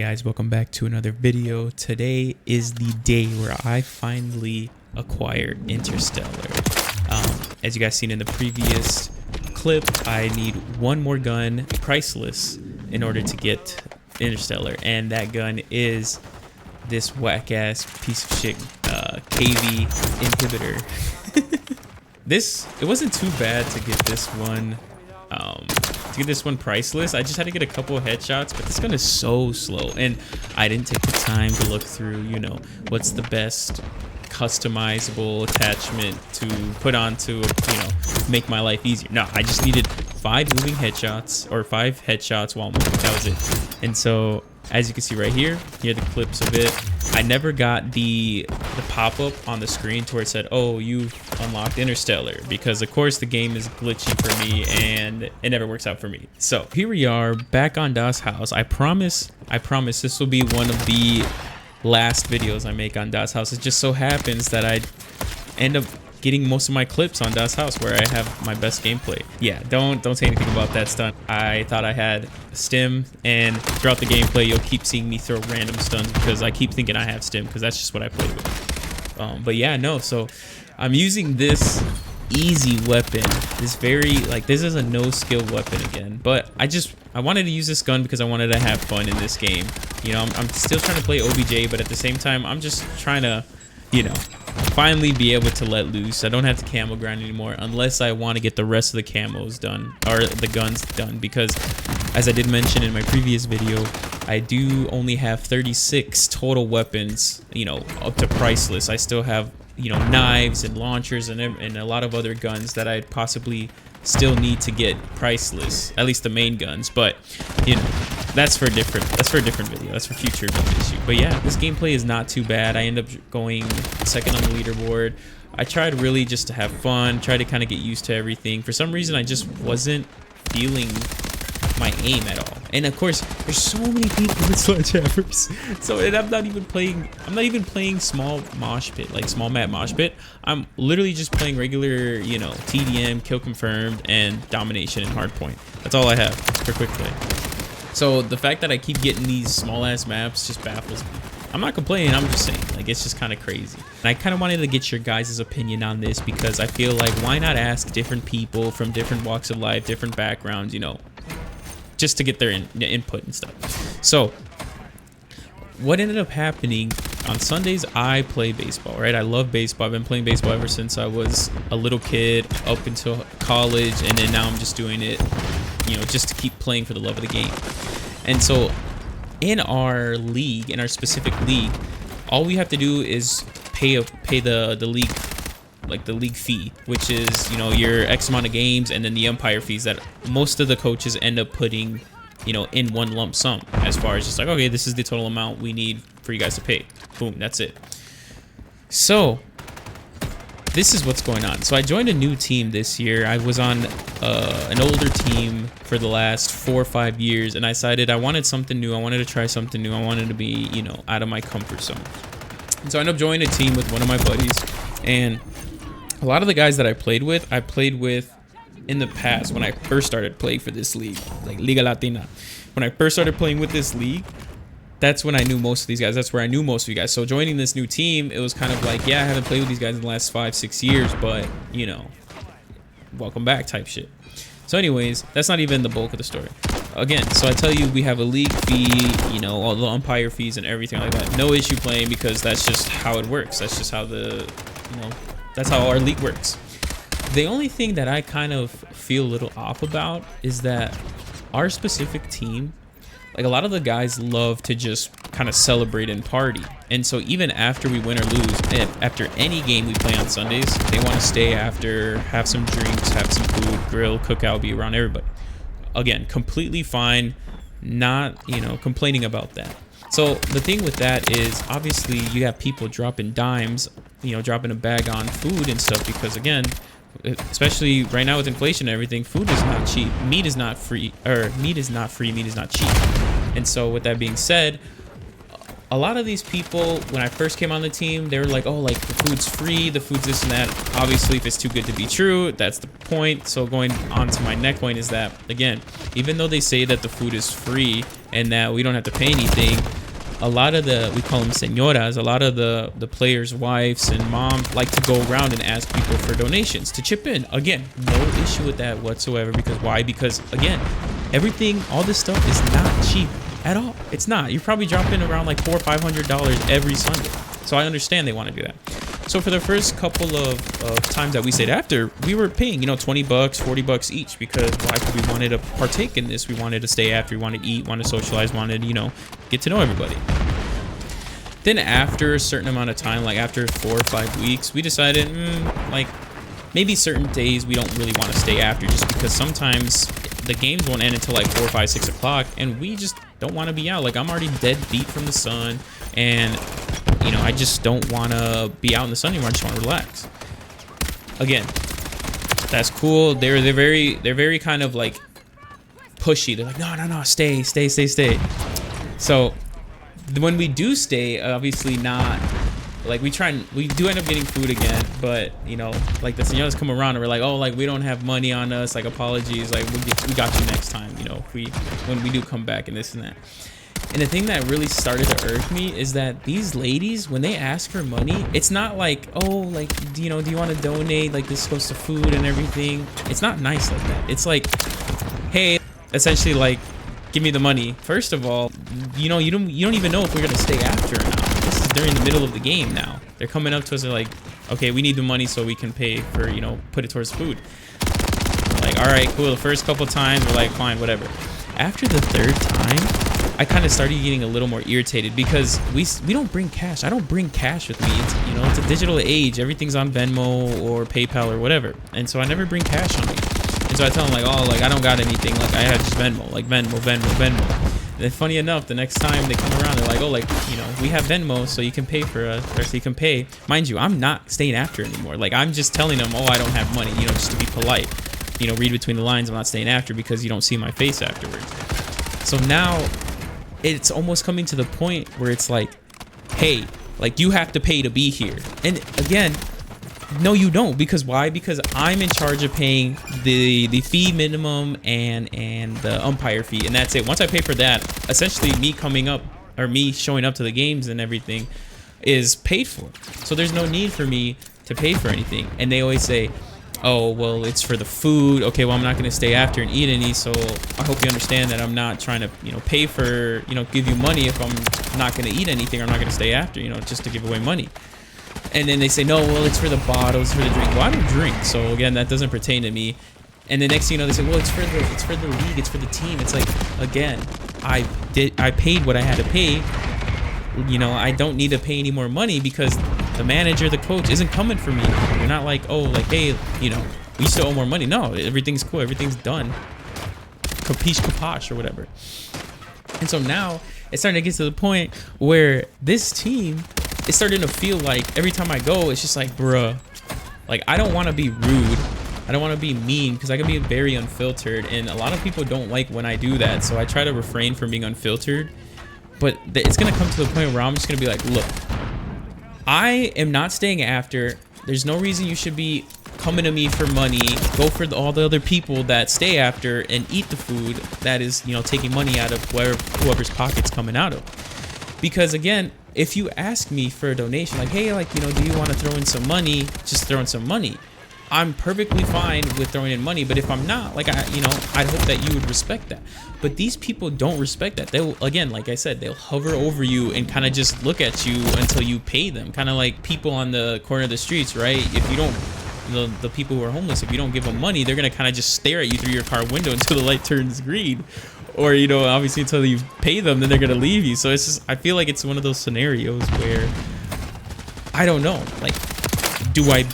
Guys, welcome back to another video. Today is the day where I finally acquired Interstellar. As you guys seen in the previous clip, I need one more gun, priceless, in order to get Interstellar, and that gun is this whack ass piece of shit KV inhibitor. It wasn't too bad to get this one. Priceless. I just had to get a couple of headshots, but this gun is so slow, and I didn't take the time to look through, you know, what's the best customizable attachment to put on to, you know, make my life easier. No, I just needed 5 moving headshots, or 5 headshots while moving. That was it. And so, as you can see right here are the clips of it. I never got the pop-up on the screen to where it said, oh, you've unlocked Interstellar, because of course the game is glitchy for me and it never works out for me. So here we are back on Das Haus. I promise this will be one of the last videos I make on Das Haus. It just so happens that I end up getting most of my clips on Das Haus where I have my best gameplay. Yeah, don't say anything about that stunt. I thought I had stim, and throughout the gameplay you'll keep seeing me throw random stunts because I keep thinking I have stim, because that's just what I play with. But yeah, no, so I'm using this easy weapon, this is a no skill weapon again, but I wanted to use this gun because I wanted to have fun in this game. You know, I'm still trying to play OBJ, but at the same time I'm just trying to, you know, finally be able to let loose. I don't have to camo grind anymore unless I want to get the rest of the camos done, or the guns done, because as I did mention in my previous video, I do only have 36 total weapons, you know, up to priceless. I still have, you know, knives and launchers and a lot of other guns that I possibly still need to get priceless, at least the main guns. But you know, that's for a different video. That's for future videos. But yeah, this gameplay is not too bad. I end up going second on the leaderboard. I tried really just to have fun, try to kind of get used to everything. For some reason I just wasn't feeling my aim at all, and of course there's so many people with sledgehammers, so and I'm not even playing small mosh pit, like small map mosh pit. I'm literally just playing regular, you know, TDM, kill confirmed, and domination and hardpoint. That's all I have for quick play. So the fact that I keep getting these small ass maps just baffles me. I'm not complaining, I'm just saying, like, it's just kind of crazy. And I kind of wanted to get your guys' opinion on this, because I feel like, why not ask different people from different walks of life, different backgrounds, you know, just to get their input and stuff. So what ended up happening on Sundays, I play baseball, right? I love baseball. I've been playing baseball ever since I was a little kid up until college, and then now I'm just doing it, you know, just to keep playing for the love of the game. And so in our league, in our specific league, all we have to do is pay the league, like the league fee, which is, you know, your X amount of games, and then the umpire fees that most of the coaches end up putting, you know, in one lump sum, as far as just like, okay, this is the total amount we need for you guys to pay. Boom, that's it. So this is what's going on. So I joined a new team this year. I was on an older team for the last 4 or 5 years, and I decided I wanted something new. I wanted to try something new. I wanted to be, you know, out of my comfort zone. And so I ended up joining a team with one of my buddies, and a lot of the guys that I played with in the past when I first started playing for this league, like Liga Latina. When I first started playing with this league, that's when I knew most of these guys. That's where I knew most of you guys. So joining this new team, it was kind of like, yeah, I haven't played with these guys in the last 5-6 years, but, you know, welcome back type shit. So anyways, that's not even the bulk of the story. Again, so I tell you, we have a league fee, you know, all the umpire fees and everything like that. No issue playing, because that's just how it works. That's just how that's how our league works. The only thing that I kind of feel a little off about is that our specific team, like, a lot of the guys love to just kind of celebrate and party. And so even after we win or lose, and after any game we play on Sundays, they want to stay after, have some drinks, have some food, grill, cookout, be around everybody. Again, completely fine, not, you know, complaining about that. So the thing with that is, obviously you have people dropping dimes, you know, dropping a bag on food and stuff, because again, especially right now with inflation and everything, food is not cheap. Meat is not free, meat is not cheap. And so with that being said, a lot of these people, when I first came on the team, they were like, oh, like, the food's free, the food's this and that. Obviously, if it's too good to be true, that's the point. So going on to my next point is that, again, even though they say that the food is free, and that we don't have to pay anything, a lot of we call them señoras, a lot of the players' wives and moms like to go around and ask people for donations to chip in. Again, no issue with that whatsoever. Because why? Because again, everything, all this stuff is not cheap at all. It's not. You're probably dropping around like $400 or $500 every Sunday. So I understand they want to do that. So for the first couple of times that we stayed after, we were paying, you know, 20 bucks, 40 bucks each, because why? We wanted to partake in this. We wanted to stay after, we wanted to eat, wanted to socialize, wanted, you know, get to know everybody. Then after a certain amount of time, like after 4 or 5 weeks, we decided, like maybe certain days we don't really want to stay after, just because sometimes the games won't end until like 4, 5, 6 o'clock, and we just don't want to be out. Like I'm already dead beat from the sun, and you know, I just don't want to be out in the sun anymore. I just want to relax. Again, that's cool. They're very kind of like pushy. They're like, no, stay. So when we do stay, obviously not like we do end up getting food again, but you know, like the señoras come around and we're like, oh, like we don't have money on us, like apologies, like we got you next time, you know, when we do come back and this and that. And the thing that really started to irk me is that these ladies, when they ask for money, it's not like, oh, like, you know, do you want to donate? Like, this goes to food and everything. It's not nice like that. It's like, hey, essentially, like, give me the money. First of all, you know, you don't even know if we're gonna stay after or not. This is during the middle of the game now. They're coming up to us. They're like, okay, we need the money so we can pay for, you know, put it towards food. We're like, all right, cool. The first couple times, we're like, fine, whatever. After the third time, I kind of started getting a little more irritated, because we don't bring cash. I don't bring cash with me. It's, you know, it's a digital age. Everything's on Venmo or PayPal or whatever. And so I never bring cash on me. And so I tell them like, oh, like I don't got anything. Like I have just Venmo, like Venmo. And then funny enough, the next time they come around, they're like, oh, like, you know, we have Venmo, so you can pay for us, or so you can pay. Mind you, I'm not staying after anymore. Like I'm just telling them, oh, I don't have money, you know, just to be polite. You know, read between the lines. I'm not staying after because you don't see my face afterwards. So now it's almost coming to the point where it's like, hey, like you have to pay to be here. And again, no, you don't. Because why? Because I'm in charge of paying the fee minimum and the umpire fee, and that's it. Once I pay for that, essentially me coming up, or me showing up to the games and everything is paid for. So there's no need for me to pay for anything. And they always say, oh, well, it's for the food. Okay, well, I'm not going to stay after and eat any, so I hope you understand that I'm not trying to, you know, pay for, you know, give you money if I'm not going to eat anything, or I'm not going to stay after, you know, just to give away money. And then they say, no, well, it's for the bottles, for the drink. Well, I don't drink, so again, that doesn't pertain to me. And the next thing you know, they say, well, it's for the league, it's for the team. It's like, again, I paid what I had to pay. You know, I don't need to pay any more money, because the manager, the coach isn't coming for me. They're not like, oh, like, hey, you know, we still owe more money. No, everything's cool. Everything's done. Capiche, capoche, or whatever. And so now it's starting to get to the point where this team is starting to feel like every time I go, it's just like, bruh, like, I don't want to be rude. I don't want to be mean, because I can be very unfiltered. And a lot of people don't like when I do that. So I try to refrain from being unfiltered. But it's going to come to the point where I'm just going to be like, look, I am not staying after. There's no reason you should be coming to me for money. Go for all the other people that stay after and eat the food that is, you know, taking money out of whoever's pocket's coming out of. Because again, if you ask me for a donation, like, hey, like, you know, do you want to throw in some money? Just throw in some money. I'm perfectly fine with throwing in money, but if I'm not, like, you know, I'd hope that you would respect that. But these people don't respect that. They'll, again, like I said, they'll hover over you and kind of just look at you until you pay them. Kind of like people on the corner of the streets, right? If you don't, the people who are homeless, if you don't give them money, they're gonna kind of just stare at you through your car window until the light turns green, or, you know, obviously until you pay them, then they're gonna leave you. So it's just, I feel like it's one of those scenarios where I don't know, like, do I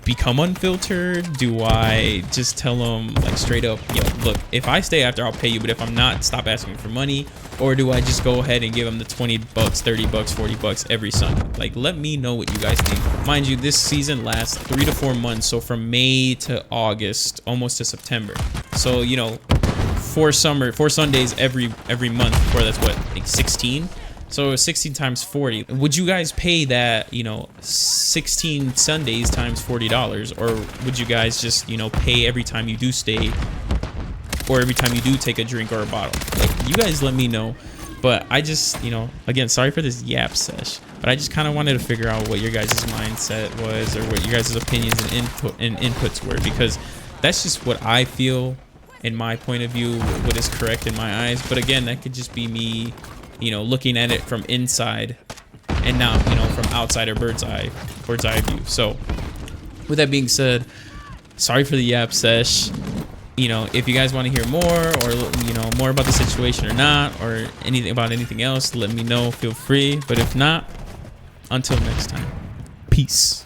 become unfiltered? Do I just tell them, like, straight up, yo, look, if I stay after, I'll pay you, but if I'm not, stop asking for money? Or do I just go ahead and give them the 20 bucks, 30 bucks, 40 bucks every Sunday? Like, let me know what you guys think. Mind you, this season lasts 3 to 4 months, so from May to August, almost to September. So, you know, 4 Sundays every month. Before, that's what, like 16? So 16 times 40. Would you guys pay that, you know, 16 Sundays times $40? Or would you guys just, you know, pay every time you do stay, or every time you do take a drink or a bottle? Like, you guys let me know. But I just, you know, again, sorry for this yap sesh, but I just kind of wanted to figure out what your guys' mindset was, or what your guys' opinions and inputs were, because that's just what I feel in my point of view, what is correct in my eyes. But again, that could just be me, you know, looking at it from inside and not, you know, from outside or bird's eye view. So with that being said, sorry for the yap sesh. You know, if you guys want to hear more, or, you know, more about the situation or not, or anything about anything else, let me know, feel free. But if not, until next time, peace.